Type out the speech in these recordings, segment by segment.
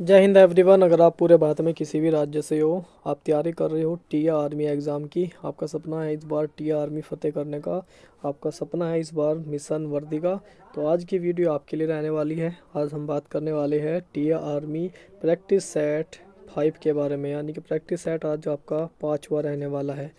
जय हिंद एवरीवन। अगर आप पूरे भारत में किसी भी राज्य से हो, आप तैयारी कर रहे हो टीए आर्मी एग्ज़ाम की, आपका सपना है इस बार टीए आर्मी फतेह करने का, आपका सपना है इस बार मिशन वर्दी का, तो आज की वीडियो आपके लिए रहने वाली है। आज हम बात करने वाले हैं टीए आर्मी प्रैक्टिस सेट 5 के बारे में, यानी कि प्रैक्टिस सेट आज आपका 5वां रहने वाला है।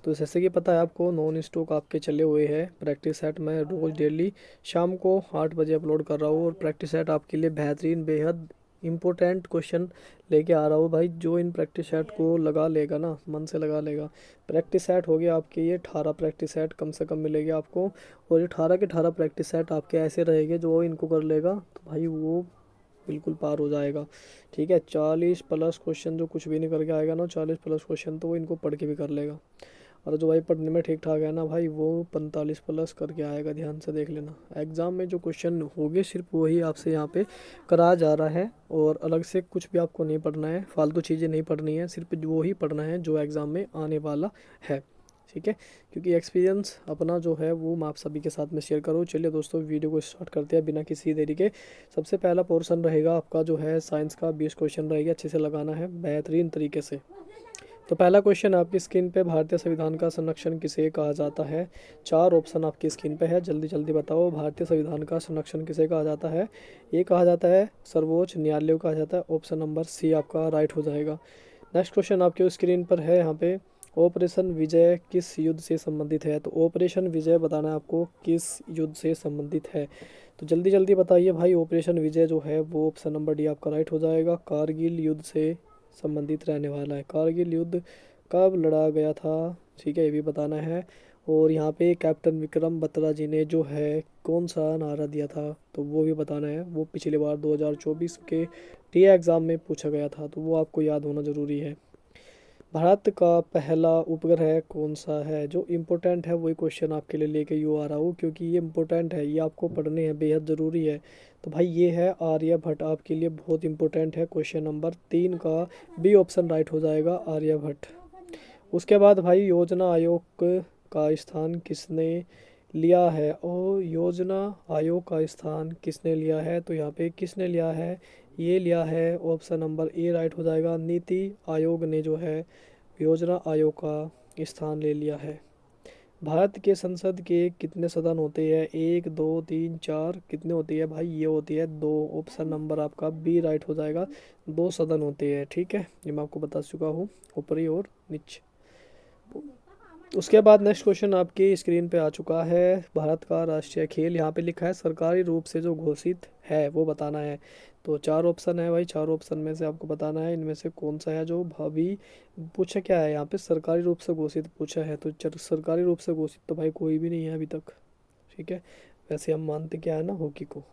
तो जैसे कि पता है आपको, नॉन स्टॉक आपके चले हुए हैं प्रैक्टिस सेट। मैं रोज़ डेली शाम को 8 बजे अपलोड कर रहा हूँ और प्रैक्टिस सेट आपके लिए बेहतरीन बेहद इम्पोर्टेंट क्वेश्चन लेके आ रहा हूँ भाई। जो इन प्रैक्टिस सेट को लगा लेगा ना, मन से लगा लेगा, प्रैक्टिस सेट हो गया आपके ये 18 प्रैक्टिस सेट कम से कम मिलेगी आपको। और ये 18 के 18 प्रैक्टिस सेट आपके ऐसे रहेंगे, जो इनको कर लेगा तो भाई वो बिल्कुल पार हो जाएगा। ठीक है, 40 प्लस क्वेश्चन जो कुछ भी नहीं करके आएगा ना, 40 प्लस क्वेश्चन तो वो इनको पढ़ के भी कर लेगा। और जो भाई पढ़ने में ठीक ठाक है ना भाई, वो 45 प्लस करके आएगा। ध्यान से देख लेना, एग्ज़ाम में जो क्वेश्चन होंगे सिर्फ वही आपसे यहाँ पे कराया जा रहा है, और अलग से कुछ भी आपको नहीं पढ़ना है, फालतू चीज़ें नहीं पढ़नी है, सिर्फ वो ही पढ़ना है जो एग्ज़ाम में आने वाला है। ठीक है, क्योंकि एक्सपीरियंस अपना जो है वो मैं आप सभी के साथ में शेयर करूँ। चलिए दोस्तों, वीडियो को स्टार्ट करते हैं बिना किसी देरी के। सबसे पहला पोर्शन रहेगा आपका जो है साइंस का, 20 क्वेश्चन रहेगा, अच्छे से लगाना है बेहतरीन तरीके से। तो पहला क्वेश्चन आपकी स्क्रीन पे, भारतीय संविधान का संरक्षण किसे कहा जाता है? 4 ऑप्शन आपकी स्क्रीन पे है, जल्दी जल्दी बताओ। भारतीय संविधान का संरक्षण किसे कहा जाता है? ये कहा जाता है सर्वोच्च न्यायालय को कहा जाता है। ऑप्शन नंबर सी आपका राइट हो जाएगा। नेक्स्ट क्वेश्चन आपके स्क्रीन पर है यहाँ पे, ऑपरेशन विजय किस युद्ध से संबंधित है? तो ऑपरेशन विजय बताना है आपको किस युद्ध से संबंधित है। तो जल्दी जल्दी बताइए भाई। ऑपरेशन विजय जो है वो ऑप्शन नंबर डी आपका राइट हो जाएगा, कारगिल युद्ध से संबंधित रहने वाला है। कारगिल युद्ध कब लड़ा गया था, ठीक है, ये भी बताना है। और यहाँ पे कैप्टन विक्रम बत्रा जी ने जो है कौन सा नारा दिया था, तो वो भी बताना है। वो पिछली बार 2024 के टी एग्ज़ाम में पूछा गया था, तो वो आपको याद होना ज़रूरी है। भारत का पहला उपग्रह कौन सा है? जो इम्पोर्टेंट है वही क्वेश्चन आपके लिए लेके यूँ आ रहा हूँ, क्योंकि ये इम्पोर्टेंट है, ये आपको पढ़ने हैं, बेहद ज़रूरी है। तो भाई ये है आर्यभट्ट, आपके लिए बहुत इंपॉर्टेंट है। क्वेश्चन नंबर 3 का बी ऑप्शन राइट हो जाएगा, आर्यभट्ट। उसके बाद भाई योजना आयोग का स्थान किसने लिया है? और योजना आयोग का स्थान किसने लिया है? तो यहाँ पे किसने लिया है? ये लिया है, ऑप्शन नंबर ए राइट हो जाएगा। नीति आयोग ने जो है योजना आयोग का स्थान ले लिया है। भारत के संसद के कितने सदन होते हैं? 1 2 3 4, कितने होती है भाई? ये होती है 2। ऑप्शन नंबर आपका बी राइट हो जाएगा, 2 सदन होते हैं। ठीक है, ये मैं आपको बता चुका हूँ, ऊपरी और नीचे। उसके बाद नेक्स्ट क्वेश्चन आपकी स्क्रीन पे आ चुका है, भारत का राष्ट्रीय खेल, यहाँ पे लिखा है सरकारी रूप से जो घोषित है वो बताना है। तो 4 ऑप्शन है भाई, 4 ऑप्शन में से आपको बताना है इनमें से कौन सा है जो भाभी पूछा। क्या है यहाँ पे? सरकारी रूप से घोषित पूछा है, तो सरकारी रूप से घोषित तो भाई कोई भी नहीं है अभी तक। ठीक है, वैसे हम मानते क्या है ना, हॉकी को।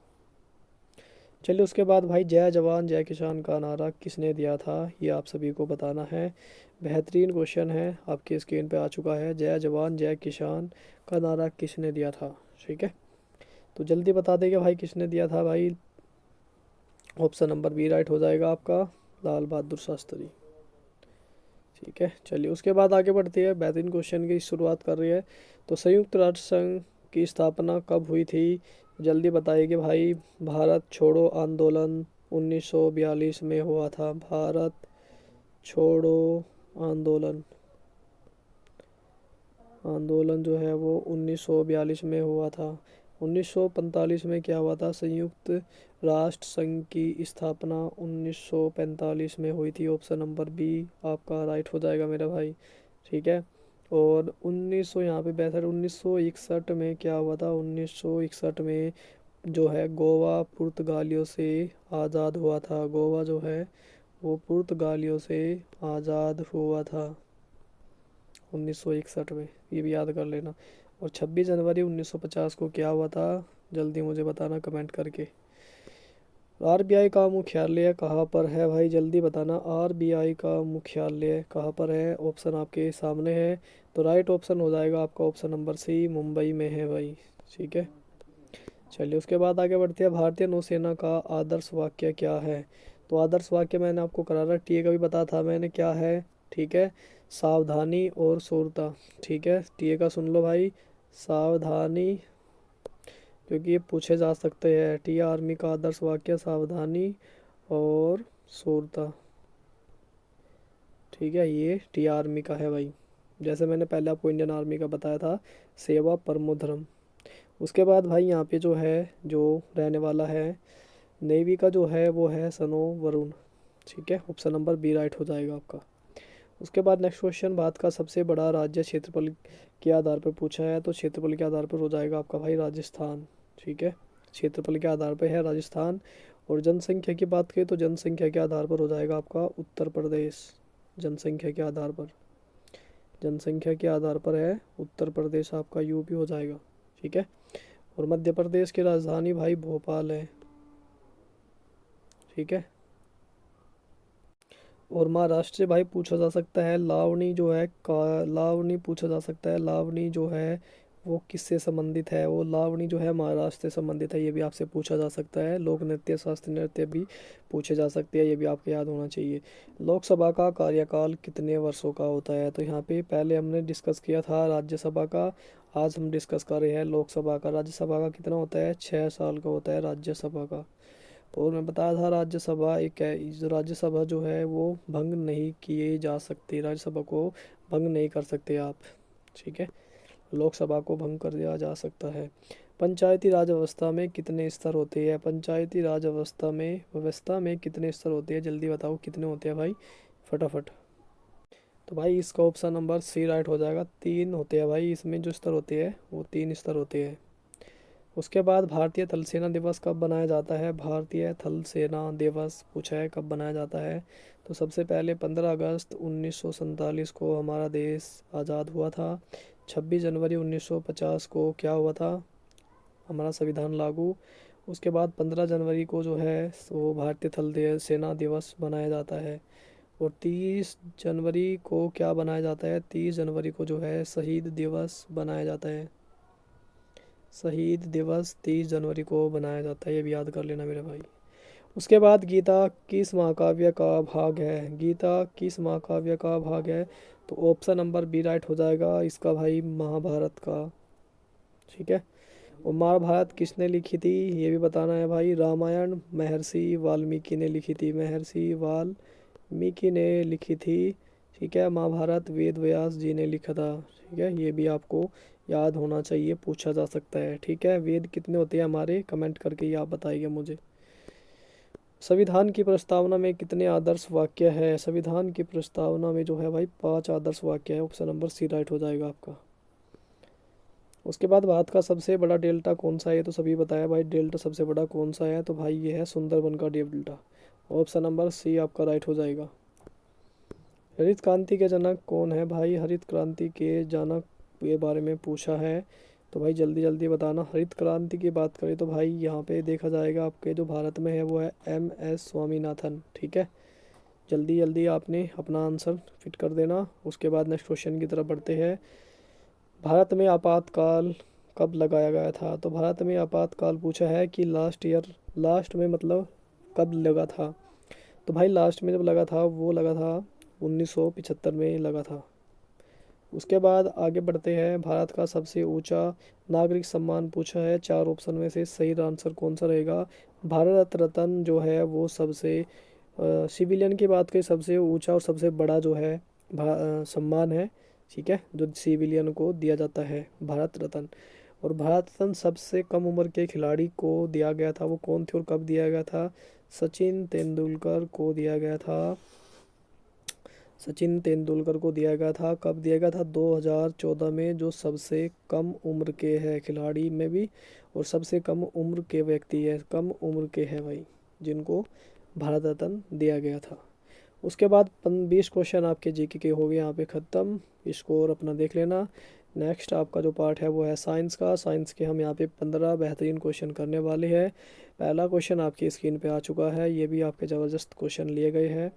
चलिए उसके बाद भाई, जय जवान जय किसान का नारा किसने दिया था? ये आप सभी को बताना है। बेहतरीन क्वेश्चन है, आपकी स्क्रीन पे आ चुका है, जय जवान जय किसान का नारा किसने दिया था? ठीक है, तो जल्दी बता देगा भाई किसने दिया था भाई। ऑप्शन नंबर बी राइट हो जाएगा आपका, लाल बहादुर शास्त्री। ठीक है, चलिए उसके बाद आगे बढ़ती है, बेहतरीन क्वेश्चन की शुरुआत कर रही है। तो संयुक्त राष्ट्र संघ की स्थापना कब हुई थी? जल्दी बताइए भाई। भारत छोड़ो आंदोलन 1942 में हुआ था। भारत छोड़ो आंदोलन, आंदोलन जो है वो 1942 में हुआ था। 1945 में क्या हुआ था? संयुक्त राष्ट्र संघ की स्थापना 1945 में हुई थी। ऑप्शन नंबर बी आपका राइट हो जाएगा मेरा भाई। ठीक है, और 1900 यहाँ पे 62, 1961 में क्या हुआ था? 1961 में जो है गोवा पुर्तगालियों से आज़ाद हुआ था। गोवा जो है वो पुर्तगालियों से आज़ाद हुआ था 1961 में, ये भी याद कर लेना। और 26 जनवरी 1950 को क्या हुआ था? जल्दी मुझे बताना कमेंट करके। आरबीआई का मुख्यालय कहाँ पर है भाई? जल्दी बताना, आरबीआई का मुख्यालय कहाँ पर है? ऑप्शन आपके सामने है, तो राइट ऑप्शन हो जाएगा आपका ऑप्शन नंबर सी, मुंबई में है भाई। ठीक है, चलिए उसके बाद आगे बढ़ते हैं। भारतीय नौसेना का आदर्श वाक्य क्या है? तो आदर्श वाक्य मैंने आपको करारा टी का भी बताया था मैंने, क्या है? ठीक है, सावधानी और शूरता। ठीक है, टी का सुन लो भाई, सावधानी, क्योंकि ये पूछे जा सकते हैं। टी आर्मी का आदर्श वाक्य सावधानी और सूरता, ठीक है, ये टी आर्मी का है भाई। जैसे मैंने पहले आपको इंडियन आर्मी का बताया था, सेवा परमो धर्म। उसके बाद भाई यहाँ पे जो है, जो रहने वाला है नेवी का जो है वो है सनो वरुण, ठीक है, ऑप्शन नंबर बी राइट हो जाएगा आपका। उसके बाद नेक्स्ट क्वेश्चन, भारत का सबसे बड़ा राज्य क्षेत्रफल के आधार पर पूछा है, तो क्षेत्रफल के आधार पर हो जाएगा आपका भाई राजस्थान, ठीक है, क्षेत्रफल के आधार पर है राजस्थान। और जनसंख्या की बात करें तो जनसंख्या के आधार पर हो जाएगा आपका उत्तर प्रदेश, जनसंख्या के आधार पर, जनसंख्या के आधार पर है उत्तर प्रदेश आपका, यूपी हो जाएगा, ठीक है। और मध्य प्रदेश की राजधानी भाई भोपाल है, ठीक है। और महाराष्ट्र से भाई पूछा जा सकता है लावणी जो है का, लावणी पूछा जा सकता है, लावणी जो है वो किससे संबंधित है, वो लावणी जो है महाराष्ट्र से संबंधित है, ये भी आपसे पूछा जा सकता है। लोक नृत्य, शास्त्रीय नृत्य भी पूछे जा सकते हैं, ये भी आपको याद होना चाहिए। लोकसभा का कार्यकाल कितने वर्षों का होता है, तो यहाँ पे पहले हमने डिस्कस किया था राज्यसभा का, आज हम डिस्कस कर रहे हैं लोकसभा का। राज्यसभा का कितना होता है, 6 साल का होता है राज्यसभा का। और मैं बताया था राज्यसभा एक है, जो राज्यसभा जो है वो भंग नहीं किए जा सकती, राज्यसभा को भंग नहीं कर सकते आप, ठीक है। लोकसभा को भंग कर दिया जा सकता है। पंचायती राज व्यवस्था में कितने स्तर होते हैं, पंचायती राज व्यवस्था में कितने स्तर होते हैं, जल्दी बताओ कितने होते हैं भाई, फटाफट। तो भाई इसका ऑप्शन नंबर सी राइट हो जाएगा, 3 होते हैं भाई, इसमें जो स्तर होते हैं वो 3 स्तर होते हैं। उसके बाद भारतीय थल सेना दिवस कब बनाया जाता है, भारतीय थल सेना दिवस पूछा है कब बनाया जाता है, तो सबसे पहले 15 अगस्त 1947 को हमारा देश आज़ाद हुआ था। 26 जनवरी 1950 को क्या हुआ था, हमारा संविधान लागू। उसके बाद 15 जनवरी को जो है वो भारतीय सेना दिवस बनाया जाता है। और 30 जनवरी को क्या बनाया जाता है, 30 जनवरी को जो है शहीद दिवस बनाया जाता है, शहीद दिवस 30 जनवरी को बनाया जाता है, ये भी याद कर लेना मेरे भाई। उसके बाद गीता किस महाकाव्य का भाग है, गीता किस महाकाव्य का भाग है, तो ऑप्शन नंबर बी राइट हो जाएगा इसका भाई, महाभारत का, ठीक है। और महाभारत किसने लिखी थी, ये भी बताना है भाई, रामायण महर्षि वाल्मीकि ने लिखी थी, महर्षि वाल्मीकि ने लिखी थी, ठीक है। महाभारत वेद व्यास जी ने लिखा था, ठीक है, ये भी आपको याद होना चाहिए, पूछा जा सकता है, ठीक है। वेद कितने होते हैं हमारे, कमेंट करके ये आप बताइए मुझे। संविधान की प्रस्तावना में कितने आदर्श वाक्य है, संविधान की प्रस्तावना में जो है भाई 5 आदर्श वाक्य है, ऑप्शन नंबर सी राइट हो जाएगा आपका। उसके बाद भारत का सबसे बड़ा डेल्टा कौन सा है, तो सभी बताया भाई डेल्टा सबसे बड़ा कौन सा है, तो भाई ये है सुंदरबन का डेल्टा, ऑप्शन नंबर सी आपका राइट हो जाएगा। हरित क्रांति के जनक कौन है भाई, हरित क्रांति के जनक के बारे में पूछा है, तो भाई जल्दी जल्दी बताना। हरित क्रांति की बात करें तो भाई यहाँ पे देखा जाएगा आपके जो भारत में है वो है MS स्वामीनाथन, ठीक है। जल्दी जल्दी आपने अपना आंसर फिट कर देना। उसके बाद नेक्स्ट क्वेश्चन की तरफ बढ़ते हैं। भारत में आपातकाल कब लगाया गया था, तो भारत में आपातकाल पूछा है कि लास्ट ईयर, लास्ट में मतलब कब लगा था, तो भाई लास्ट में जब लगा था वो लगा था 1975 में लगा था। उसके बाद आगे बढ़ते हैं, भारत का सबसे ऊंचा नागरिक सम्मान पूछा है, 4 ऑप्शन में से सही आंसर कौन सा रहेगा। भारत रत्न जो है वो सबसे सिविलियन की बात करें सबसे ऊंचा और सबसे बड़ा जो है सम्मान है, ठीक है, जो सिविलियन को दिया जाता है भारत रत्न। और भारत रत्न सबसे कम उम्र के खिलाड़ी को दिया गया था, वो कौन थे और कब दिया गया था, सचिन तेंदुलकर को दिया गया था, सचिन तेंदुलकर को दिया गया था। कब दिया गया था, 2014 में, जो सबसे कम उम्र के है खिलाड़ी में भी, और सबसे कम उम्र के व्यक्ति है, कम उम्र के हैं भाई, जिनको भारत रत्न दिया गया था। उसके बाद 20 क्वेश्चन आपके जीके के हो गए यहाँ पे ख़त्म, स्कोर अपना देख लेना। नेक्स्ट आपका जो पार्ट है वो है साइंस का, साइंस के हम यहाँ पे 15 बेहतरीन क्वेश्चन करने वाले हैं। पहला क्वेश्चन आपकी स्क्रीन पे आ चुका है, ये भी आपके ज़बरदस्त क्वेश्चन लिए गए हैं।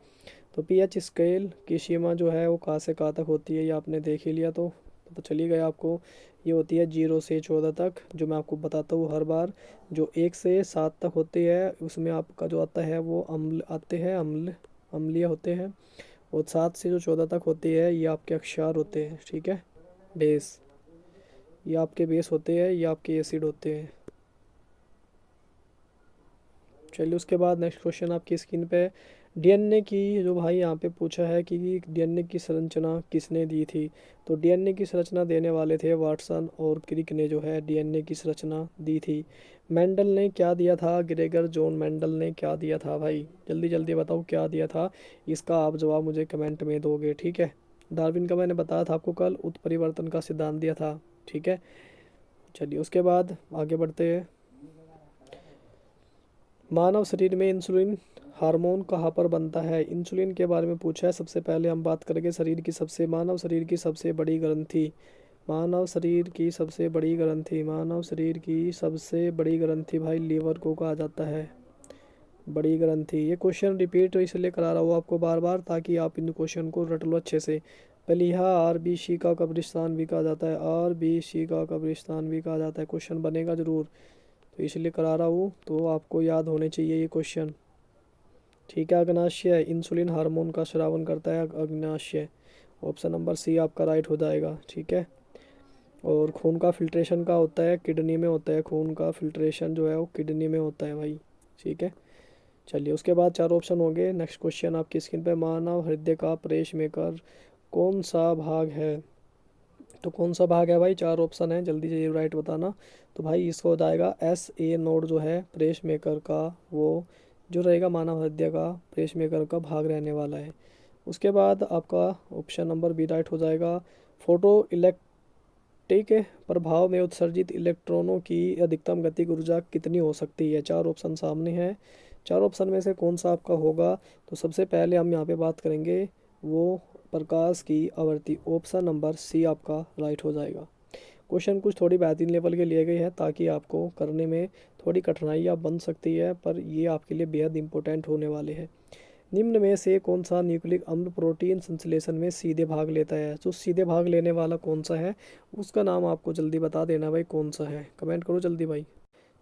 तो पीएच स्केल की सीमा जो है वो कहाँ से कहाँ तक होती है, ये आपने देख ही लिया तो पता चली गया आपको। ये होती है 0 से 14 तक, जो मैं आपको बताता हूँ हर बार। जो 1 से 7 तक होती है उसमें आपका जो आता है वो अम्ल आते हैं, अम्लीय होते हैं। और 7 से जो 14 तक होती है ये आपके अक्षार होते हैं, ठीक है, बेस, ये आपके बेस होते हैं, ये आपके एसिड होते हैं। चलिए उसके बाद नेक्स्ट क्वेश्चन आपकी स्क्रीन पे, डीएनए की जो भाई यहाँ पे पूछा है कि डीएनए की संरचना किसने दी थी, तो डीएनए की संरचना देने वाले थे वाटसन और क्रिक ने जो है डीएनए की संरचना दी थी। मेंडल ने क्या दिया था, ग्रेगर जॉन मेंडल ने क्या दिया था भाई, जल्दी जल्दी बताओ क्या दिया था, इसका आप जवाब मुझे कमेंट में दोगे, ठीक है। डार्विन का मैंने बताया था आपको कल, उत्परिवर्तन का सिद्धांत दिया था, ठीक है। चलिए उसके बाद आगे बढ़ते हैं। मानव शरीर में इंसुलिन हार्मोन कहाँ पर बनता है, इंसुलिन के बारे में पूछा है। सबसे पहले हम बात करेंगे मानव शरीर की सबसे बड़ी ग्रंथि, मानव शरीर की सबसे बड़ी ग्रंथि, मानव शरीर की सबसे बड़ी ग्रंथि भाई लीवर को कहा जाता है बड़ी ग्रंथि। ये क्वेश्चन रिपीट इसलिए करा रहा हूँ आपको बार बार ताकि आप इन क्वेश्चन को रट लो अच्छे से। प्लीहा आरबीसी का कब्रिस्तान भी कहा जाता है, आरबीसी का कब्रिस्तान भी कहा जाता है, क्वेश्चन बनेगा जरूर, तो इसलिए करा रहा हूँ, तो आपको याद होने चाहिए ये क्वेश्चन, ठीक है। अग्नाशय, इंसुलिन हार्मोन का स्रावन करता है अग्नाशय, ऑप्शन नंबर सी आपका राइट हो जाएगा, ठीक है। और खून का फिल्ट्रेशन का होता है किडनी में होता है, खून का फिल्ट्रेशन जो है वो किडनी में होता है भाई, ठीक है। चलिए उसके बाद 4 ऑप्शन हो गए। नेक्स्ट क्वेश्चन आपकी स्क्रीन पे, मानव हृदय का प्रेस मेकर कौन सा भाग है, तो कौन सा भाग है भाई, 4 ऑप्शन है, जल्दी से राइट बताना। तो भाई इसको हो जाएगा एस ए नोड जो है प्रेस मेकर का, वो जो रहेगा मानव हृदय का प्रेस मेकर का भाग रहने वाला है। उसके बाद आपका ऑप्शन नंबर बी राइट हो जाएगा। फोटो इलेक्ट्रिक प्रभाव में उत्सर्जित इलेक्ट्रॉनों की अधिकतम गतिज ऊर्जा कितनी हो सकती है, 4 ऑप्शन सामने हैं, 4 ऑप्शन में से कौन सा आपका होगा। तो सबसे पहले हम यहाँ पे बात करेंगे वो प्रकाश की आवृत्ति, ऑप्शन नंबर सी आपका राइट हो जाएगा। क्वेश्चन कुछ थोड़ी बेहतरीन लेवल के लिए गए हैं ताकि आपको करने में थोड़ी कठिनाइयाँ बन सकती है, पर ये आपके लिए बेहद इंपॉर्टेंट होने वाले हैं। निम्न में से कौन सा न्यूक्लिक अम्ल प्रोटीन संश्लेषण में सीधे भाग लेता है, जो सीधे भाग लेने वाला कौन सा है उसका नाम आपको जल्दी बता देना भाई, कौन सा है, कमेंट करो जल्दी भाई।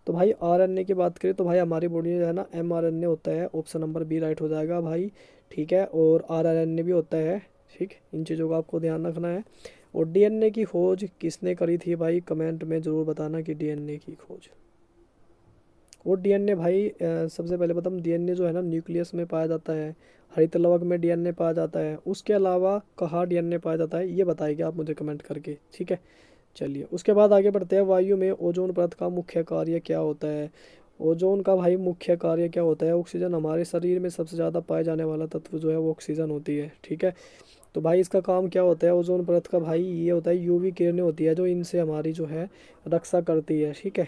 तो भाई आरएनए की बात करें तो भाई हमारी बॉडी में जो है ना एमआरएनए होता है, ऑप्शन नंबर बी राइट हो जाएगा भाई, ठीक है। और आरआरएनए भी होता है, ठीक, इन चीज़ों का आपको ध्यान रखना है। और डीएनए की खोज किसने करी थी भाई, कमेंट में ज़रूर बताना कि डीएनए की खोज। और डीएनए भाई सबसे पहले बता, डीएनए जो है ना न्यूक्लियस में पाया जाता है, हरित लवक में डीएनए पाया जाता है, उसके अलावा कहाँ डीएनए पाया जाता है ये बताइए आप मुझे कमेंट करके, ठीक है। चलिए उसके बाद आगे बढ़ते हैं। वायु में ओजोन परत का मुख्य कार्य क्या होता है, ओजोन का भाई मुख्य कार्य क्या होता है, ऑक्सीजन, हमारे शरीर में सबसे ज़्यादा पाए जाने वाला तत्व जो है वो ऑक्सीजन होती है, ठीक है। तो भाई इसका काम क्या होता है ओजोन परत का भाई, ये होता है यूवी किरणें होती है जो इनसे हमारी जो है रक्षा करती है, ठीक है।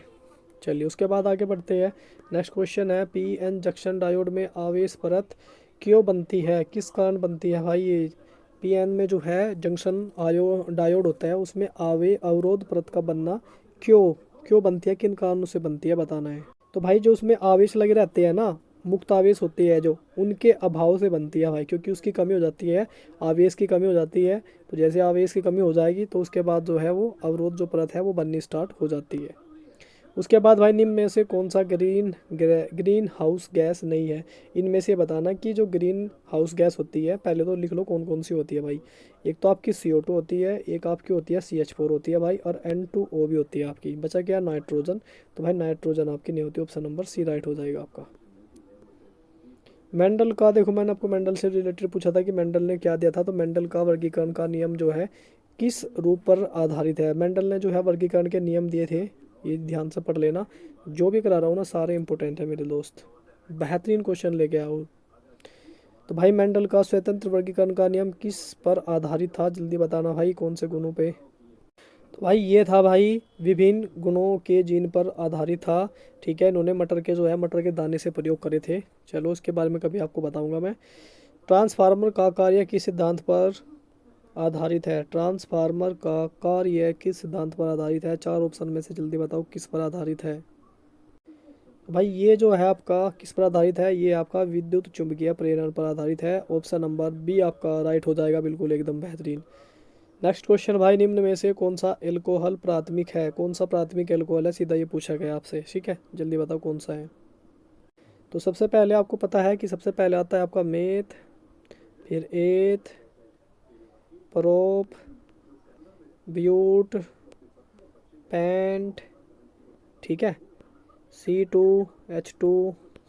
चलिए उसके बाद आगे बढ़ते हैं। नेक्स्ट क्वेश्चन है, पी एन जंक्शन डायोड में आवेश परत क्यों बनती है, किस कारण बनती है भाई ये, पी एन में जो है जंक्शन आयो डायोड होता है उसमें अवरोध परत का बनना क्यों क्यों बनती है, किन कारणों से बनती है बताना है। तो भाई जो उसमें आवेश लगे रहते हैं ना, मुक्त आवेश होती है जो, उनके अभाव से बनती है भाई, क्योंकि उसकी कमी हो जाती है, आवेश की कमी हो जाती है। तो जैसे आवेश की कमी हो जाएगी तो उसके बाद जो है वो अवरोध जो परत है वो बननी स्टार्ट हो जाती है। उसके बाद भाई निम्न में से कौन सा ग्रीन हाउस गैस नहीं है, इनमें से बताना कि जो ग्रीन हाउस गैस होती है, पहले तो लिख लो कौन कौन सी होती है भाई। एक तो आपकी CO2 होती है, एक आपकी होती है CH4 होती है भाई, और N2O भी होती है आपकी, बचा क्या नाइट्रोजन, तो भाई नाइट्रोजन आपकी नहीं होती, ऑप्शन नंबर सी राइट हो जाएगा आपका। मेंडल का देखो, मैंने आपको मेंडल से रिलेटेड पूछा था कि मेंडल ने क्या दिया था, तो मेंडल का वर्गीकरण का नियम जो है किस रूप पर आधारित है, मेंडल ने जो है वर्गीकरण के नियम दिए थे, ये ध्यान से पढ़ लेना, जो भी करा रहा हूँ ना सारे इंपॉर्टेंट है मेरे दोस्त, बेहतरीन क्वेश्चन लेके आओ। तो भाई मेंडल का स्वतंत्र वर्गीकरण का नियम किस पर आधारित था, जल्दी बताना भाई, कौन से गुणों पे। तो भाई ये था भाई विभिन्न गुणों के जीन पर आधारित था, ठीक है। इन्होंने मटर के जो है मटर के दाने से प्रयोग करे थे, चलो उसके बारे में कभी आपको बताऊंगा मैं। ट्रांसफार्मर का कार्य किस सिद्धांत पर आधारित है, ट्रांसफार्मर का कार्य किस सिद्धांत पर आधारित है, 4 ऑप्शन में से जल्दी बताओ किस पर आधारित है। भाई ये जो है आपका किस पर आधारित है, ये आपका विद्युत चुंबकीय प्रेरण पर आधारित है, ऑप्शन नंबर बी आपका राइट हो जाएगा, बिल्कुल एकदम बेहतरीन। नेक्स्ट क्वेश्चन भाई, निम्न में से कौन सा एल्कोहल प्राथमिक है, कौन सा प्राथमिक एल्कोहल है, सीधा ये पूछा गया आपसे, ठीक है, जल्दी बताओ कौन सा है। तो सबसे पहले आपको पता है कि सबसे पहले आता है आपका मेथ, फिर एथ, प्रोप, ब्यूट, पेंट, ठीक है, C2H2,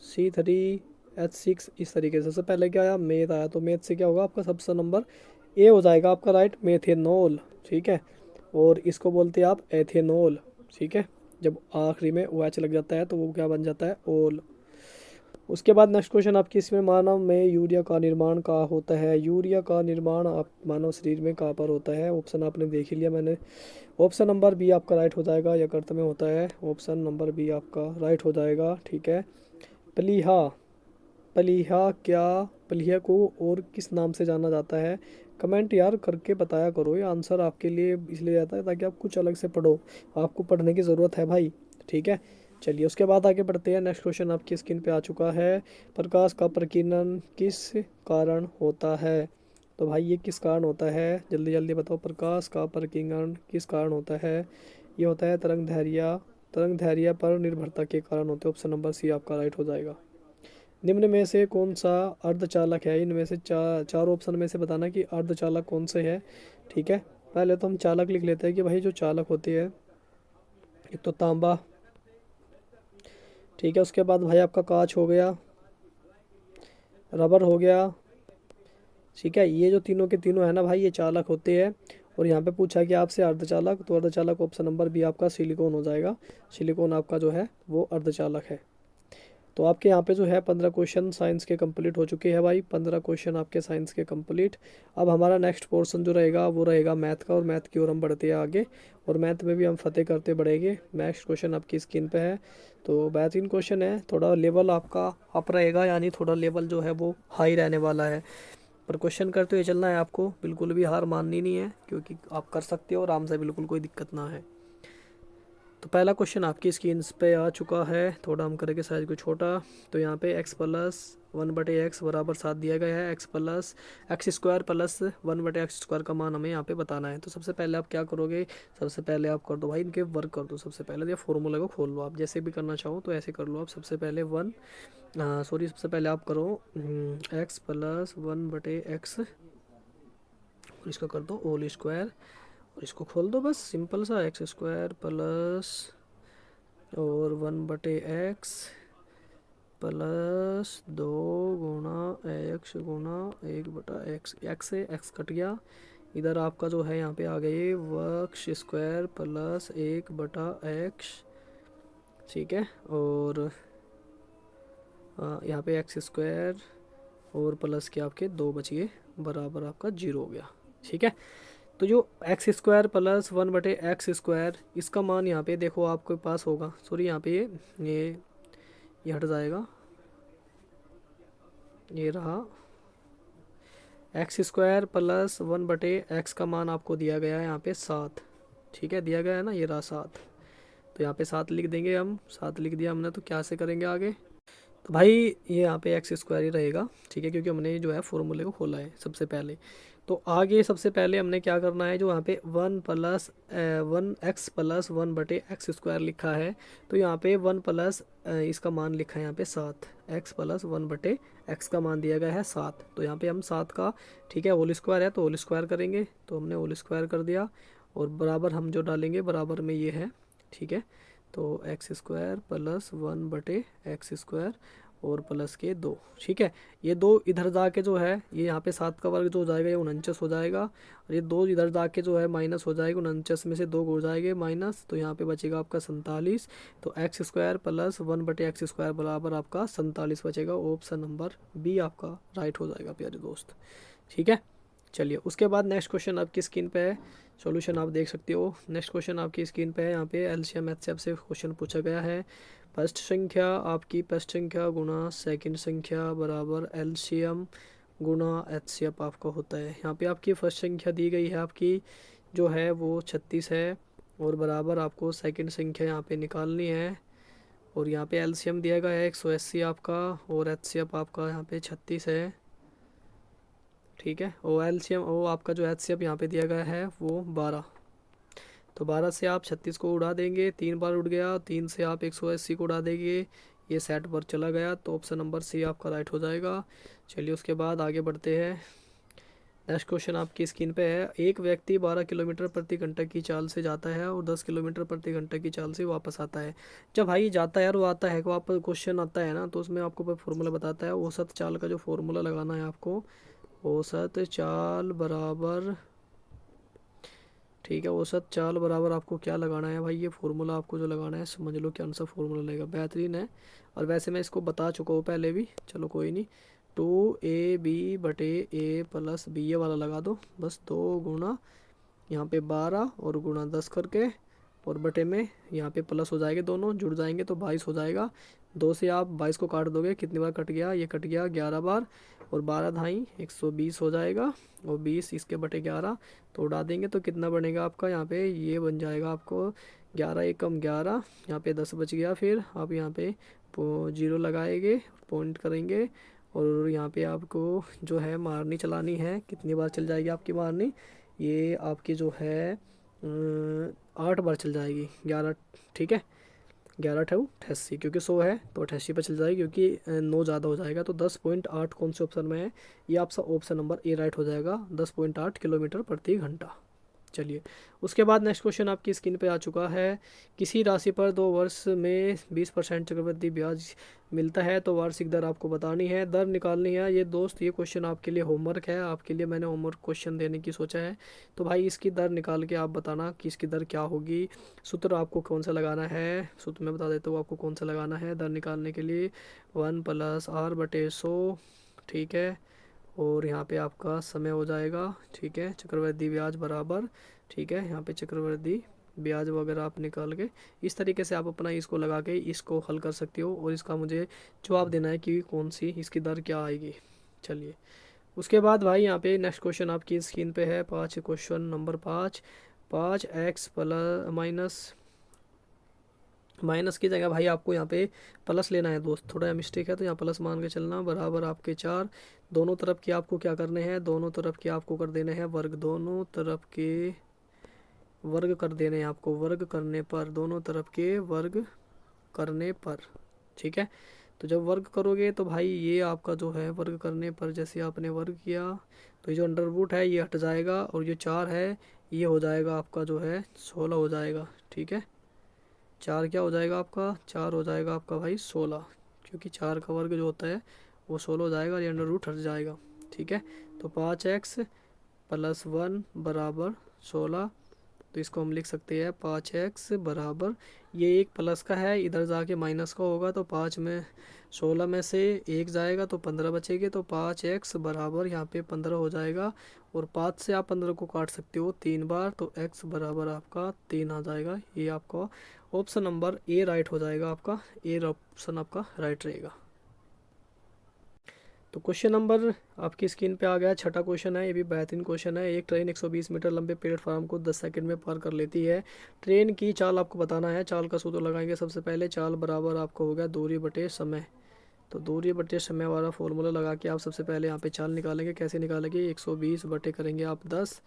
C3, H6 इस तरीके से। सबसे पहले क्या आया, मेथ आया, तो मेथ से क्या होगा आपका सबसे नंबर ए हो जाएगा आपका राइट, मेथेनॉल, ठीक है। और इसको बोलते हैं आप एथेनॉल, ठीक है। जब आखिरी में ओ एच लग जाता है तो वो क्या बन जाता है, ओल। उसके बाद नेक्स्ट क्वेश्चन आपकी इसमें, मानव में यूरिया का निर्माण कहाँ होता है। यूरिया का निर्माण आप मानव शरीर में कहाँ पर होता है। ऑप्शन आपने देख ही लिया मैंने। ऑप्शन नंबर बी आपका राइट हो जाएगा, यकृत में होता है। ऑप्शन नंबर बी आपका राइट हो जाएगा, ठीक है। प्लीहा, प्लीहा क्या, प्लीहा को और किस नाम से जाना जाता है। कमेंट यार करके बताया करो, ये आंसर आपके लिए इसलिए आता है ताकि आप कुछ अलग से पढ़ो, आपको पढ़ने की ज़रूरत है भाई, ठीक है। चलिए उसके बाद आगे बढ़ते हैं। नेक्स्ट क्वेश्चन आपकी स्क्रीन पे आ चुका है। प्रकाश का प्रकीर्णन किस कारण होता है। तो भाई ये किस कारण होता है, जल्दी जल्दी बताओ। प्रकाश का प्रकीर्णन किस कारण होता है। ये होता है तरंग दैर्ध्य, तरंग दैर्ध्य पर निर्भरता के कारण होते हैं। ऑप्शन नंबर सी आपका राइट हो जाएगा। निम्न में से कौन सा अर्धचालक है। इनमें से चार ऑप्शन में से बताना कि अर्धचालक कौन से है, ठीक है। पहले तो हम चालक लिख लेते हैं कि भाई जो चालक होते हैं, एक तो तांबा, ठीक है। उसके बाद भाई आपका कांच हो गया, रबर हो गया, ठीक है। ये जो तीनों के तीनों है ना भाई, ये चालक होते हैं। और यहाँ पे पूछा कि आपसे अर्धचालक, तो अर्धचालक ऑप्शन नंबर बी आपका सिलिकॉन हो जाएगा। सिलिकॉन आपका जो है वो अर्धचालक है। तो आपके यहाँ पे जो है 15 क्वेश्चन साइंस के कंप्लीट हो चुके हैं भाई, 15 क्वेश्चन आपके साइंस के कंप्लीट। अब हमारा नेक्स्ट पोर्शन जो रहेगा वो रहेगा मैथ का, और मैथ की ओर हम बढ़ते हैं आगे, और मैथ में भी हम फतेह करते बढ़ेंगे। नेक्स्ट क्वेश्चन आपकी स्क्रीन पे है, तो बेहतरीन क्वेश्चन है। थोड़ा लेवल आपका अप रहेगा, यानी थोड़ा लेवल जो है वो हाई रहने वाला है, पर क्वेश्चन करते हुए चलना है आपको, बिल्कुल भी हार माननी नहीं है, क्योंकि आप कर सकते हो आराम से, बिल्कुल कोई दिक्कत ना है। तो पहला क्वेश्चन आपकी स्क्रीन पे आ चुका है, थोड़ा हम करेंगे साइज को छोटा। तो यहाँ पे x प्लस 1/x बराबर 7 दिया गया है। x plus x square plus 1/x square का मान हमें यहाँ पे बताना है। तो सबसे पहले आप क्या करोगे, सबसे पहले आप कर दो भाई इनके वर्क कर दो। सबसे पहले ये फॉर्मूले को खोल लो, आप जैसे भी करना चाहो तो ऐसे कर लो आप। सबसे पहले सबसे पहले आप करो x प्लस 1/x, और इसका कर दो होल स्क्वायर, और इसको खोल दो, बस सिंपल सा। एक्स स्क्वायर प्लस और 1/x प्लस 2 गुणा एक्स गुणा 1/x, एक्स से एक्स कट गया, इधर आपका जो है यहाँ पे आ गए वक्ष स्क्वायर प्लस 1/x, ठीक है। और यहाँ पे एक्स स्क्वायर और प्लस के आपके 2 बच गए, बराबर आपका 0 हो गया, ठीक है। तो जो x square plus 1/x square, इसका मान यहाँ पे देखो आपके पास होगा, सॉरी यहाँ पे ये हट जाएगा, ये रहा। एक्स स्क्वायर प्लस 1/x का मान आपको दिया गया है यहाँ पे 7, ठीक है, दिया गया है ना, ये रहा 7। तो यहाँ पे 7 लिख देंगे हम, 7 लिख दिया हमने, तो क्या से करेंगे आगे। तो भाई ये यहाँ पे एक्स स्क्वायर ही रहेगा, ठीक है, क्योंकि हमने जो है फॉर्मूले को खोला है सबसे पहले। तो आगे सबसे पहले हमने क्या करना है, जो यहाँ पे 1 प्लस 1/x स्क्वायर लिखा है, तो यहाँ पे 1 प्लस इसका मान लिखा है यहाँ पे 7, x प्लस 1/x का मान दिया गया है 7। तो यहाँ पे हम 7 का, ठीक है, होल स्क्वायर है तो होल स्क्वायर करेंगे, तो हमने होल स्क्वायर कर दिया, और बराबर हम जो डालेंगे बराबर में ये है, ठीक है। तो x square plus 1/x square और प्लस के 2, ठीक है। ये 2 इधर जाके जो है, ये यहाँ पे 7 का वर्ग जो हो जाएगा ये 49 हो जाएगा, और ये 2 इधर जाके जो है माइनस हो जाएगा, 49 में से 2 हो जाएंगे माइनस, तो यहाँ पे बचेगा आपका 47। तो x square plus 1/x square बराबर आपका 47 बचेगा। ऑप्शन नंबर बी आपका राइट हो जाएगा प्यारे दोस्त, ठीक है। चलिए उसके बाद नेक्स्ट क्वेश्चन आपकी स्क्रीन पे है, सॉल्यूशन आप देख सकते हो। नेक्स्ट क्वेश्चन आपकी स्क्रीन पे है, यहाँ पे एलसीएम एचसीएफ से क्वेश्चन पूछा गया है। फर्स्ट संख्या आपकी, फर्स्ट संख्या गुणा सेकंड संख्या बराबर एलसीएम गुणा एचसीएफ आपका होता है। यहाँ पे आपकी फर्स्ट संख्या दी गई है आपकी जो है वो 36 है, और बराबर आपको सेकंड संख्या यहाँ पे निकालनी है, और यहाँ पे एलसीएम दिया गया है 180 आपका, और एचसीएफ आपका यहाँ पे 36 है, ठीक है। और एलसीएम ओ आपका जो एचसीएफ यहाँ पे दिया गया है वो 12। तो 12 से आप 36 को उड़ा देंगे, 3 बार उड़ गया, 3 से आप 180 को उड़ा देंगे, ये सेट पर चला गया, तो ऑप्शन नंबर सी आपका राइट हो जाएगा। चलिए उसके बाद आगे बढ़ते हैं। नेक्स्ट क्वेश्चन आपकी स्क्रीन पे है, एक व्यक्ति 12 किलोमीटर प्रति घंटा की चाल से जाता है और 10 किलोमीटर प्रति घंटा की चाल से वापस आता है। जब भाई जाता है और वो आता है, को आप क्वेश्चन आता है ना, तो उसमें आपको फॉर्मूला बताता है औसत चाल का, जो फॉर्मूला लगाना है आपको, औसत चाल बराबर, ठीक है, औसत चाल बराबर आपको क्या लगाना है भाई, ये फार्मूला आपको जो लगाना है समझ लो क्या सा फार्मूला लगेगा, बेहतरीन है। और वैसे मैं इसको बता चुका हूँ पहले भी, चलो कोई नहीं। 2ab/a+b ये वाला लगा दो बस, 2 गुना यहाँ पे 12 और गुना 10 करके, और बटे में यहाँ पे प्लस हो जाएंगे, दोनों जुड़ जाएंगे तो 22 हो जाएगा। 2 से आप 22 को काट दोगे, कितनी बार कट गया, ये कट गया 11 बार, और 12 ढाई 120 हो जाएगा, और 20 इसके बटे 11 तो उड़ा देंगे तो कितना बनेगा आपका, यहाँ पे ये बन जाएगा आपको 11 एकम 11, यहाँ पे 10 बच गया। फिर आप यहाँ पे जीरो लगाएंगे, पॉइंट करेंगे, और यहाँ पे आपको जो है मारनी चलानी है, कितनी बार चल जाएगी आपकी मारनी, ये आपकी जो है 8 बार चल जाएगी, 11, ठीक है, 11×88, क्योंकि 100 है तो 88 पर चल जाएगी, क्योंकि 9 ज़्यादा हो जाएगा। तो 10.8 कौन से ऑप्शन में है, ये आपका ऑप्शन नंबर ए राइट हो जाएगा, 10.8 किलोमीटर प्रति घंटा। चलिए, उसके बाद नेक्स्ट क्वेश्चन आपकी स्क्रीन पे आ चुका है, किसी राशि पर 2 वर्ष में 20% चक्रवृद्धि ब्याज मिलता है तो वार्षिक दर आपको बतानी है, दर निकालनी है। ये दोस्त, ये क्वेश्चन आपके लिए होमवर्क है, आपके लिए मैंने होमवर्क क्वेश्चन देने की सोचा है। तो भाई इसकी दर निकाल के आप बताना कि इसकी दर क्या होगी। सूत्र आपको कौन सा लगाना है, सूत्र मैं बता देता हूँ आपको कौन सा लगाना है दर निकालने के लिए, 1+r/100, ठीक है, और यहाँ पे आपका समय हो जाएगा, ठीक है, चक्रवृद्धि ब्याज बराबर, ठीक है, यहाँ पे चक्रवृद्धि ब्याज वगैरह आप निकाल के इस तरीके से आप अपना इसको लगा के इसको हल कर सकते हो, और इसका मुझे जवाब देना है कि कौन सी इसकी दर क्या आएगी। चलिए, उसके बाद भाई यहाँ पे नेक्स्ट क्वेश्चन आपकी स्क्रीन पे है, question number 5, 5x plus minus की जगह भाई आपको यहाँ पे प्लस लेना है दोस्त, थोड़ा मिस्टेक है तो यहाँ प्लस मान के चलना, बराबर आपके 4, दोनों तरफ के आपको क्या करने हैं, दोनों तरफ के आपको कर देने हैं वर्ग, दोनों तरफ के वर्ग कर देने हैं आपको, वर्ग करने पर, दोनों तरफ के वर्ग करने पर, ठीक है। तो जब वर्ग करोगे तो भाई ये आपका जो है वर्ग करने पर, जैसे आपने वर्ग किया तो ये जो अंडर रूट है ये हट जाएगा, और जो 4 है ये हो जाएगा आपका जो है 16 हो जाएगा, ठीक है। 4 क्या हो जाएगा आपका, 4 हो जाएगा आपका भाई 16, क्योंकि 4 का वर्ग जो होता है वो 16 हो जाएगा, और ये अंडर रूट हट जाएगा, ठीक है। तो 5x+1 बराबर 16, तो इसको हम लिख सकते हैं 5x बराबर, ये एक प्लस का है, इधर जाके माइनस का होगा, तो 5 में 16 में से 1 जाएगा तो 15 बचेगी, तो 5x बराबर यहाँ पे 15 हो जाएगा, और 5 से आप 15 को काट सकते हो 3 बार, तो x बराबर आपका 3 आ जाएगा। ये आपका ऑप्शन नंबर ए राइट हो जाएगा, आपका ए ऑप्शन आपका राइट रहेगा। तो क्वेश्चन नंबर आपकी स्क्रीन पे आ गया, छठा क्वेश्चन है, ये भी बेहतरीन क्वेश्चन है। एक ट्रेन 120 मीटर लंबे प्लेटफार्म को 10 सेकंड में पार कर लेती है, ट्रेन की चाल आपको बताना है। चाल का सूत्र लगाएंगे सबसे पहले, चाल बराबर आपको हो गया दूरी बटे समय, तो दूरी बटे समय वाला फॉर्मूला लगा के आप सबसे पहले यहाँ पे चाल निकालेंगे। कैसे निकालेंगे, 120 बटे करेंगे आप 10,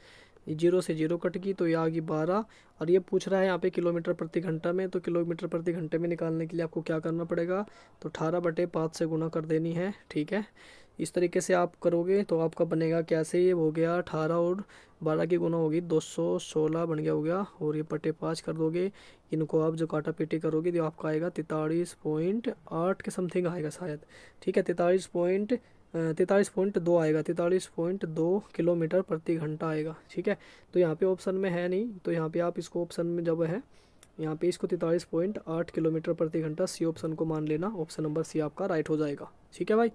जीरो से जीरो कट गई तो ये आ गई 12, और ये पूछ रहा है यहाँ पे किलोमीटर प्रति घंटा में, तो किलोमीटर प्रति घंटे में निकालने के लिए आपको क्या करना पड़ेगा, तो 18/5 से गुना कर देनी है, ठीक है। इस तरीके से आप करोगे तो आपका बनेगा कैसे, ये हो गया 18 और 12 की गुना होगी 216 बन गया, हो गया, और ये बटे 5 कर दोगे, इनको आप जो काटा पीटी करोगे तो आपका आएगा 43.8 के समथिंग आएगा शायद, ठीक है, 43.2 आएगा, 43.2 किलोमीटर प्रति घंटा आएगा, ठीक है। तो यहाँ पे ऑप्शन में है नहीं, तो यहाँ पे आप इसको ऑप्शन में जब है यहाँ पे इसको 43.8 किलोमीटर प्रति घंटा सी ऑप्शन को मान लेना, ऑप्शन नंबर सी आपका राइट हो जाएगा, ठीक है भाई।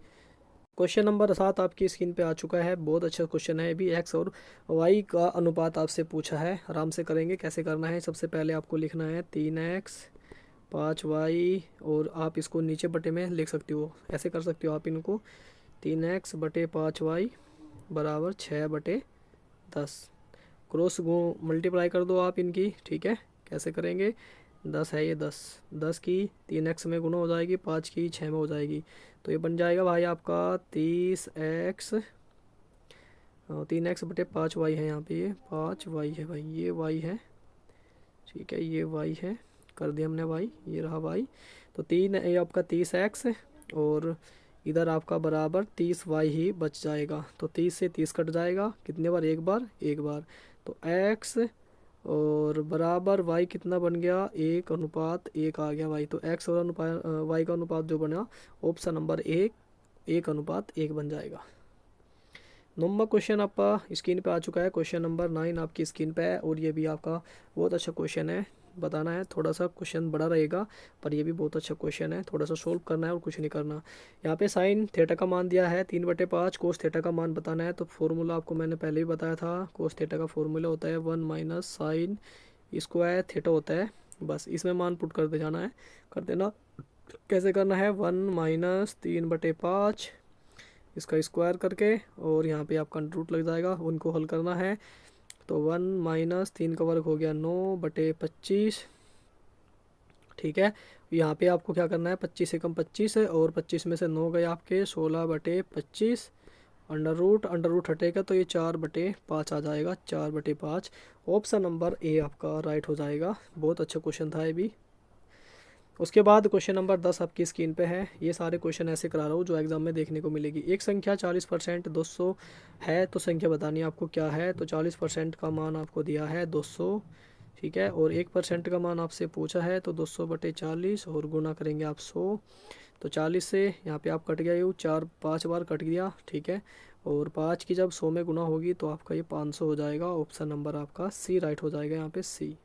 क्वेश्चन नंबर 7 आपकी स्क्रीन पे आ चुका है, बहुत अच्छा क्वेश्चन है, भी एक्स और वाई का अनुपात आपसे पूछा है, आराम से करेंगे। कैसे करना है, सबसे पहले आपको लिखना है 3x 5y, और आप इसको नीचे बटे में लिख सकते हो, ऐसे कर सकते हो आप इनको, 3x बटे 5y बराबर 6/10, क्रॉस मल्टीप्लाई कर दो आप इनकी, ठीक है। कैसे करेंगे, 10 है ये 10, 10 की 3x में गुना हो जाएगी, 5 की 6 में हो जाएगी, तो ये बन जाएगा भाई आपका 30x, 3x बटे 5y है, यहाँ पे ये 5y है भाई, ये y है, ठीक है, ये y है, कर दिया हमने y, ये रहा y, तो 3 ये आपका 30x, और इधर आपका बराबर 30y ही बच जाएगा। तो 30 से 30 कट जाएगा, कितने बार, एक बार, एक बार। तो x और बराबर y कितना बन गया, 1:1 आ गया y। तो x और अनुपात y का अनुपात जो बना, ऑप्शन नंबर 1:1 बन जाएगा। नंबर क्वेश्चन आपका स्क्रीन पे आ चुका है, क्वेश्चन नंबर 9 आपकी स्क्रीन पे है, और ये भी आपका बहुत अच्छा क्वेश्चन है। बताना है, थोड़ा सा क्वेश्चन बड़ा रहेगा पर ये भी बहुत अच्छा क्वेश्चन है, थोड़ा सा सोल्व करना है और कुछ नहीं करना। यहाँ पे साइन थीटा का मान दिया है 3/5, कोस थीटा का मान बताना है। तो फॉर्मूला आपको मैंने पहले ही बताया था, कोस थीटा का फॉर्मूला होता है 1 माइनस साइन स्क्वायर थीटा होता है। बस इसमें मान पुट कर दे जाना है, कर देना। कैसे करना है, 1 माइनस 3/5 इसका स्क्वायर करके, और यहाँ पे आपका रूट लग जाएगा, उनको हल करना है। तो 1 माइनस 3 का वर्ग हो गया 9/25, ठीक है। यहाँ पे आपको क्या करना है, 25 से कम 25 है, और 25 में से 9 गए आपके 16/25, अंडर रूट हटेगा तो ये 4/5 आ जाएगा, 4/5। ऑप्शन नंबर ए आपका राइट हो जाएगा। बहुत अच्छा क्वेश्चन था ये भी। उसके बाद क्वेश्चन नंबर 10 आपकी स्क्रीन पे है। ये सारे क्वेश्चन ऐसे करा रहा हूँ जो एग्जाम में देखने को मिलेगी। एक संख्या 40% 200 है, तो संख्या बतानी है आपको क्या है। तो 40% का मान आपको दिया है 200, ठीक है, और 1% का मान आपसे पूछा है, तो 200/40 और गुना करेंगे आप 100। तो 40 से यहाँ पे आप कट गया, ये 4-5 बार कट गया, ठीक है, और 5 की जब 100 में गुना होगी तो आपका ये 500 हो जाएगा। ऑप्शन नंबर आपका सी राइट हो जाएगा, यहाँ पे सी।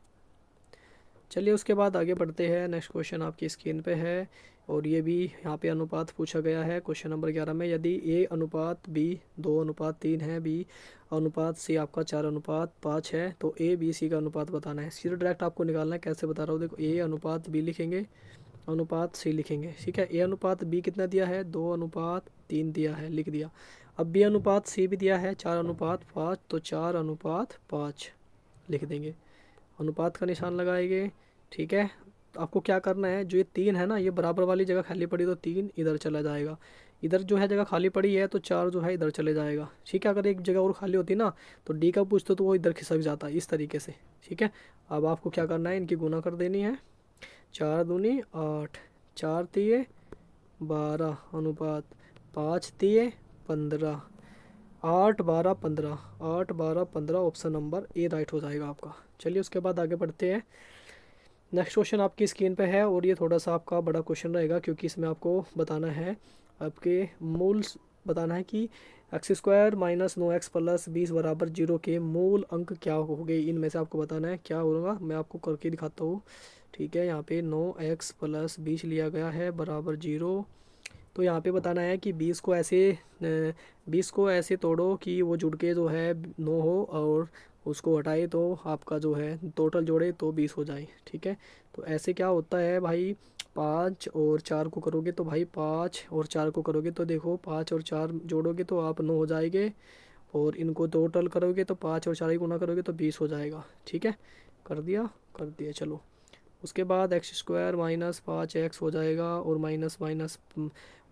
चलिए उसके बाद आगे बढ़ते हैं। नेक्स्ट क्वेश्चन आपकी स्क्रीन पे है, और ये भी यहाँ पे अनुपात पूछा गया है क्वेश्चन नंबर 11 में। यदि ए अनुपात बी 2:3 है, बी अनुपात सी आपका 4:5 है, तो ए बी सी का अनुपात बताना है। सीधे डायरेक्ट आपको निकालना है। कैसे बता रहा हूँ, देखो, ए अनुपात बी लिखेंगे, अनुपात सी लिखेंगे, ठीक है। ए अनुपात बी कितना दिया है, 2:3 दिया है, लिख दिया। अब बी अनुपात सी भी दिया है 4:5, तो 4:5 लिख देंगे, अनुपात का निशान लगाएंगे, ठीक है। तो आपको क्या करना है, जो ये 3 है ना, ये बराबर वाली जगह खाली पड़ी, तो 3 इधर चला जाएगा। इधर जो है जगह खाली पड़ी है, तो 4 जो है इधर चले जाएगा, ठीक है। अगर एक जगह और खाली होती ना, तो डी का पूछते तो वो इधर खिसक जाता, इस तरीके से, ठीक है। अब आपको क्या करना है, इनकी गुना कर देनी है। 4 दूनी 8, 4 तिये 12 अनुपात 5 तिये 15, 8 12 15, 8 12 15, ऑप्शन नंबर ए राइट हो जाएगा आपका। चलिए उसके बाद आगे बढ़ते हैं। नेक्स्ट क्वेश्चन आपकी स्क्रीन पे है, और ये थोड़ा सा आपका बड़ा क्वेश्चन रहेगा, क्योंकि इसमें आपको बताना है, आपके मूल बताना है कि x² माइनस 9x प्लस 20 बराबर 0 के मूल अंक क्या हो गए। इनमें से आपको बताना है क्या होगा, मैं आपको करके दिखाता हूँ, ठीक है। यहाँ पे 9x प्लस 20 लिया गया है बराबर 0। तो यहाँ पे बताना है कि 20 को ऐसे तोड़ो कि वो जुड़ के जो है 9 हो, और उसको हटाए तो आपका जो है टोटल जोड़े तो 20 हो जाए, ठीक है। तो ऐसे क्या होता है भाई, 5 और 4 को करोगे तो भाई 5 और 4 को करोगे तो देखो 5 और 4 जोड़ोगे तो आप 9 हो जाएंगे, और इनको टोटल करोगे तो 5 और 4 की गुना करोगे तो 20 हो जाएगा, ठीक है। कर दिया, कर दिया, चलो। उसके बाद x² माइनस 5x हो जाएगा, और minus minus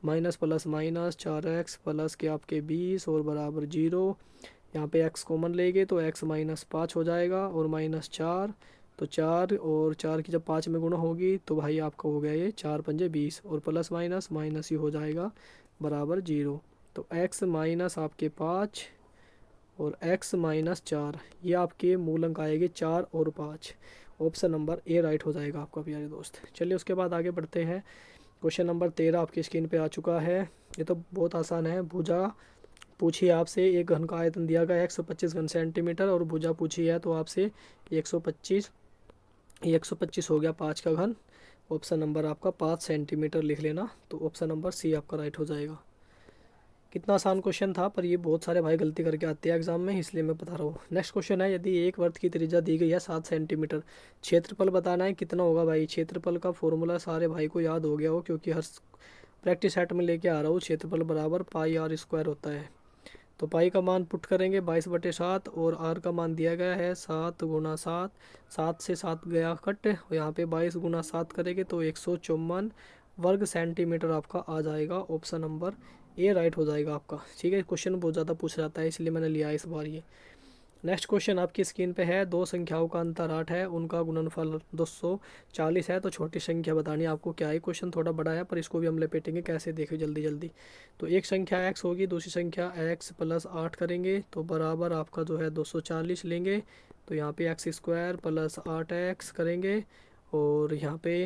minus plus minus 4x plus के आपके 20 और बराबर 0। यहाँ पे x कॉमन लेंगे तो x माइनस 5 हो जाएगा, और -4, तो 4 और 4 की जब 5 में गुणा होगी तो भाई आपका हो गया ये 4×5 = 20, और प्लस माइनस माइनस ही हो जाएगा बराबर 0। तो x माइनस आपके 5 और x माइनस 4, ये आपके मूल अंक आएंगे 4 और 5। ऑप्शन नंबर ए राइट हो जाएगा आपका प्यारे दोस्त। चलिए उसके बाद आगे बढ़ते हैं। क्वेश्चन नंबर 13 आपकी स्क्रीन पे आ चुका है। ये तो बहुत आसान है। भुजा पूछी आपसे, एक घन का आयतन दिया गया 125 घन सेंटीमीटर, और भुजा पूछी है तो आपसे 125, ये 125 हो गया 5 का घन। ऑप्शन नंबर आपका 5 सेंटीमीटर लिख लेना, तो ऑप्शन नंबर सी आपका राइट हो जाएगा। कितना आसान क्वेश्चन था, पर ये बहुत सारे भाई गलती करके आते हैं एग्जाम में, इसलिए मैं बता रहा हूँ। नेक्स्ट क्वेश्चन है, यदि एक वृत्त की त्रिज्या दी गई है 7 सेंटीमीटर, क्षेत्रफल बताना है कितना होगा। भाई क्षेत्रफल का फॉर्मूला सारे भाई को याद हो गया हो, क्योंकि हर प्रैक्टिस सेट में लेके आ रहा हूँ। क्षेत्रफल बराबर πr² होता है। तो पाई का मान पुट करेंगे 22/7, और आर का मान दिया गया है 7×7, 7 से 7 गया कट, और यहाँ पे 22×7 करेंगे तो 154 वर्ग सेंटीमीटर आपका आ जाएगा। ऑप्शन नंबर ए राइट हो जाएगा आपका, ठीक है। क्वेश्चन बहुत ज़्यादा पूछा जाता है, इसलिए मैंने लिया है इस बार ये। नेक्स्ट क्वेश्चन आपकी स्क्रीन पे है, दो संख्याओं का अंतर 8 है, उनका गुणनफल 240 है, तो छोटी संख्या बतानी है आपको क्या है। क्वेश्चन थोड़ा बड़ा है पर इसको भी हम लपेटेंगे कैसे, देखिए जल्दी जल्दी। तो एक संख्या x होगी, दूसरी संख्या x प्लस 8 करेंगे तो बराबर आपका जो है 240 लेंगे। तो यहाँ पे एक्स स्क्वायर प्लस 8x करेंगे और यहाँ पे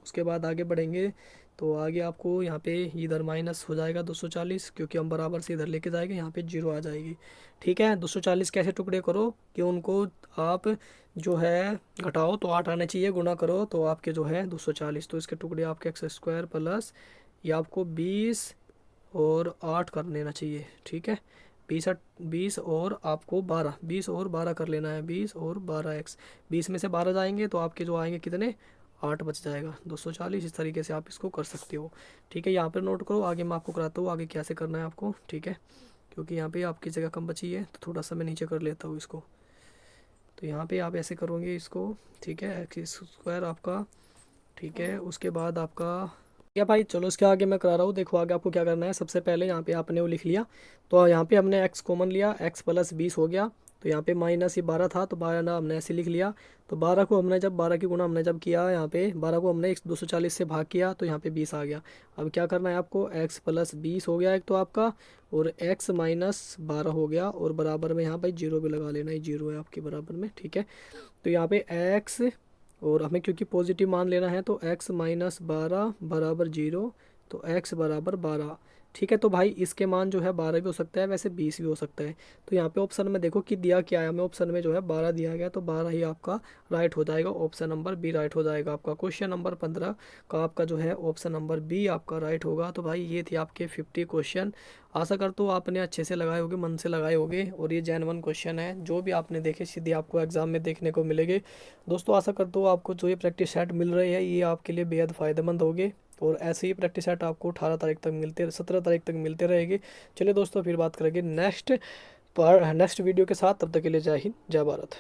उसके बाद आगे बढ़ेंगे तो आगे आपको यहाँ पे इधर माइनस हो जाएगा 240, क्योंकि हम बराबर से इधर लेके जाएंगे, यहाँ पे जीरो आ जाएगी। ठीक है, 240 कैसे टुकड़े करो कि उनको आप जो है घटाओ तो 8 आने चाहिए, गुना करो तो आपके जो है 240, तो इसके टुकड़े आपके एक्स स्क्वायर प्लस ये आपको 20 और 8 कर लेना चाहिए। ठीक है, 20 और आपको 12, 20 और 12 कर लेना है, 20 और 12x, 20 में से 12 जाएंगे तो आपके जो आएंगे कितने, 8 बच जाएगा, 240। इस तरीके से आप इसको कर सकते हो। ठीक है, यहाँ पर नोट करो, आगे मैं आपको कराता हूँ आगे कैसे करना है आपको। ठीक है, क्योंकि यहाँ पे आपकी जगह कम बची है तो थोड़ा सा मैं नीचे कर लेता हूँ इसको। तो यहाँ पे आप ऐसे करोगे इसको। ठीक है, एक्स स्क्वायर आपका, ठीक है, उसके बाद आपका क्या भाई, चलो इसके आगे मैं करा रहा हूँ। देखो आगे आपको क्या करना है, सबसे पहले यहाँ पे आपने वो लिख लिया, तो यहाँ पे हमने x कॉमन लिया, x प्लस 20 हो गया, तो यहाँ पे माइनस ये 12 था तो 12 ना हमने ऐसे लिख लिया। तो 12 को हमने जब 12 की गुणा हमने जब किया, यहाँ पे 12 को हमने 240 से भाग किया तो यहाँ पे 20 आ गया। अब क्या करना है आपको, x प्लस 20 हो गया एक तो आपका, और x माइनस 12 हो गया, और बराबर में यहाँ भाई जीरो भी लगा लेना, ये जीरो है आपके बराबर में। ठीक है, तो यहाँ पे x, और हमें क्योंकि पॉजिटिव मान लेना है तो x माइनस 12 बराबर जीरो, तो x बराबर 12। ठीक है, तो भाई इसके मान जो है 12 भी हो सकता है, वैसे 20 भी हो सकता है। तो यहाँ पे ऑप्शन में देखो कि दिया क्या है हमें, ऑप्शन में जो है 12 दिया गया, तो 12 ही आपका राइट हो जाएगा, ऑप्शन नंबर बी राइट हो जाएगा आपका। क्वेश्चन नंबर 15 का आपका जो है ऑप्शन नंबर बी आपका राइट होगा। तो भाई ये थे आपके 50 क्वेश्चन। आशा करता हूँ आपने अच्छे से लगाए होंगे, मन से लगाए होंगे, और ये जेन्युइन क्वेश्चन है, जो भी आपने देखे सीधे आपको एग्जाम में देखने को मिलेंगे। दोस्तों आशा करता हूँ आपको जो ये प्रैक्टिस सेट मिल रही है ये आपके लिए बेहद फ़ायदेमंद होगी, और ऐसे ही प्रैक्टिस सेट आपको 18 तारीख तक मिलते, 17 तारीख तक मिलते रहेंगे। चलिए दोस्तों फिर बात करेंगे नेक्स्ट वीडियो के साथ, तब तक के लिए जय हिंद जय भारत।